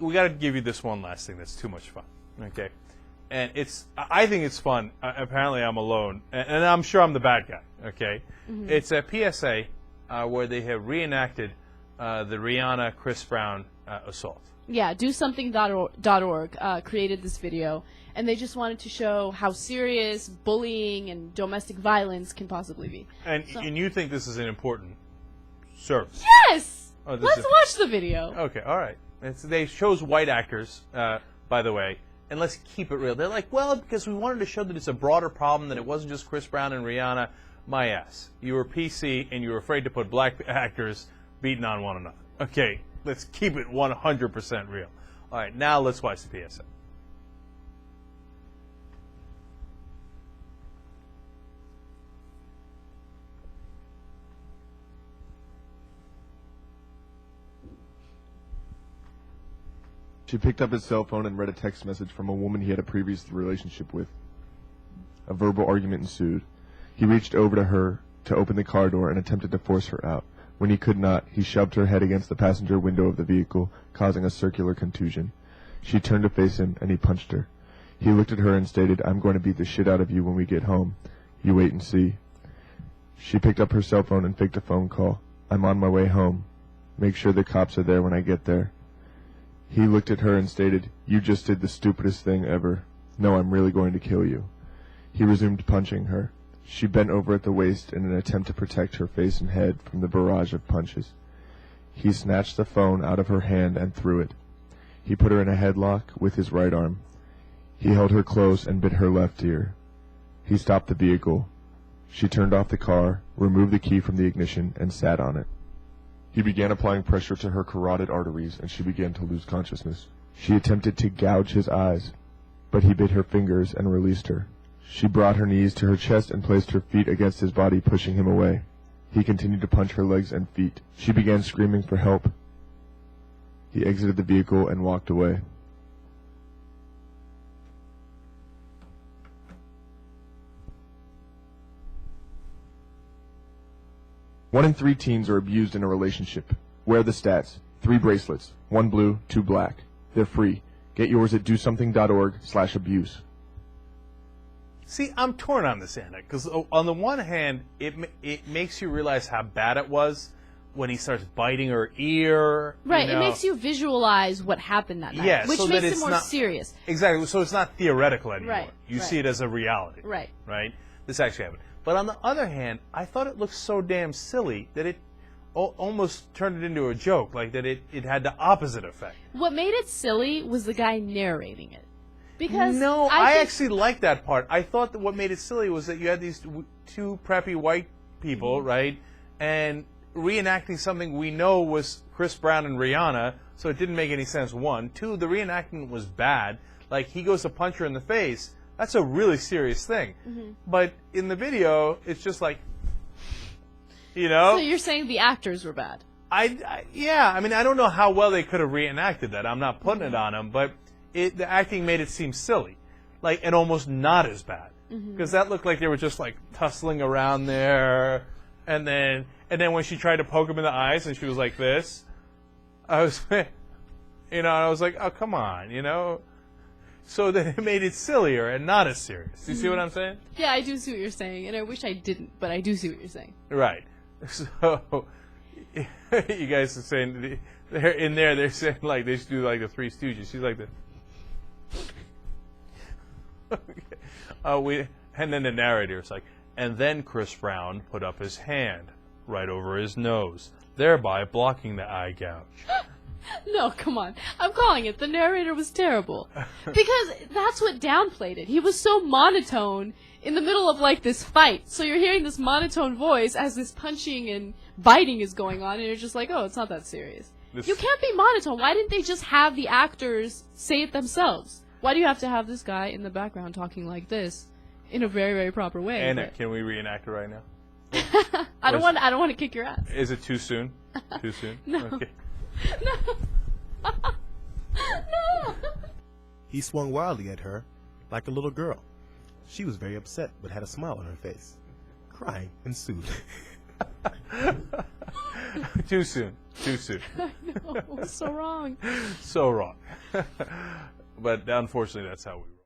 we got to give you this one last thing that's too much fun, okay? And I think it's fun. Apparently I'm alone, and I'm sure I'm the bad guy, okay? Mm-hmm. It's a PSA where they have reenacted the Rihanna Chris Brown assault. Yeah, DoSomething.org created this video, and they just wanted to show how serious bullying and domestic violence can possibly be. And you think this is an important service? Yes! Let's watch the video. Okay, all right. They chose white actors, by the way, and let's keep it real. They're like, well, because we wanted to show that it's a broader problem, that it wasn't just Chris Brown and Rihanna. My ass. You were PC, and you were afraid to put black actors beating on one another. Okay. Let's keep it 100% real. All right, now let's watch the PSA. She picked up his cell phone and read a text message from a woman he had a previous relationship with. A verbal argument ensued. He reached over to her to open the car door and attempted to force her out. When he could not, he shoved her head against the passenger window of the vehicle, causing a circular contusion. She turned to face him, and he punched her. He looked at her and stated, "I'm going to beat the shit out of you when we get home. You wait and see." She picked up her cell phone and faked a phone call. "I'm on my way home. Make sure the cops are there when I get there." He looked at her and stated, "You just did the stupidest thing ever. No, I'm really going to kill you." He resumed punching her. She bent over at the waist in an attempt to protect her face and head from the barrage of punches. He snatched the phone out of her hand and threw it. He put her in a headlock with his right arm. He held her close and bit her left ear. He stopped the vehicle. She turned off the car, removed the key from the ignition, and sat on it. He began applying pressure to her carotid arteries, and she began to lose consciousness. She attempted to gouge his eyes, but he bit her fingers and released her. She brought her knees to her chest and placed her feet against his body, pushing him away. He continued to punch her legs and feet. She began screaming for help. He exited the vehicle and walked away. One in 3 teens are abused in a relationship. Where are the stats? 3 bracelets, 1 blue, 2 black. They're free. Get yours at DoSomething.org/abuse. See, I'm torn on this, Anna, because on the one hand, it makes you realize how bad it was when he starts biting her ear. Right, it makes you visualize what happened that night, yeah, which so makes it more serious. Exactly, so it's not theoretical anymore. Right, you see it as a reality. Right. Right? This actually happened. But on the other hand, I thought it looked so damn silly that it almost turned it into a joke, like that it had the opposite effect. What made it silly was the guy narrating it. Because no, I actually liked that part. I thought that what made it silly was that you had these 2 preppy white people, right, and reenacting something we know was Chris Brown and Rihanna, so it didn't make any sense, 1. 2, the reenactment was bad. Like, he goes to punch her in the face. That's a really serious thing. But in the video, it's just like, you know? So you're saying the actors were bad? Yeah, I mean, I don't know how well they could have reenacted that. I'm not putting it on them, but the acting made it seem silly, like, and almost not as bad, because that looked like they were just like tussling around there, and then when she tried to poke him in the eyes and she was like this, I was, I was like, oh, come on, so that it made it sillier and not as serious. You see what I'm saying? Yeah, I do see what you're saying, and I wish I didn't, but I do see what you're saying. Right. So you guys are saying they're saying like they should do like the Three Stooges. She's like the. And then the narrator is like, and then Chris Brown put up his hand right over his nose, thereby blocking the eye gouge. No, come on. I'm calling it. The narrator was terrible. Because that's what downplayed it. He was so monotone in the middle of, like, this fight. So you're hearing this monotone voice as this punching and biting is going on, and you're just like, oh, it's not that serious. You can't be monotone. Why didn't they just have the actors say it themselves? Why do you have to have this guy in the background talking like this in a very, very proper way? Anna, can we reenact it right now? I don't want to kick your ass. Is it too soon? Too soon? No. Okay. No. No. He swung wildly at her like a little girl. She was very upset but had a smile on her face. Crying ensued. Too soon. Too soon. No, so wrong. So wrong. But unfortunately, that's how we roll.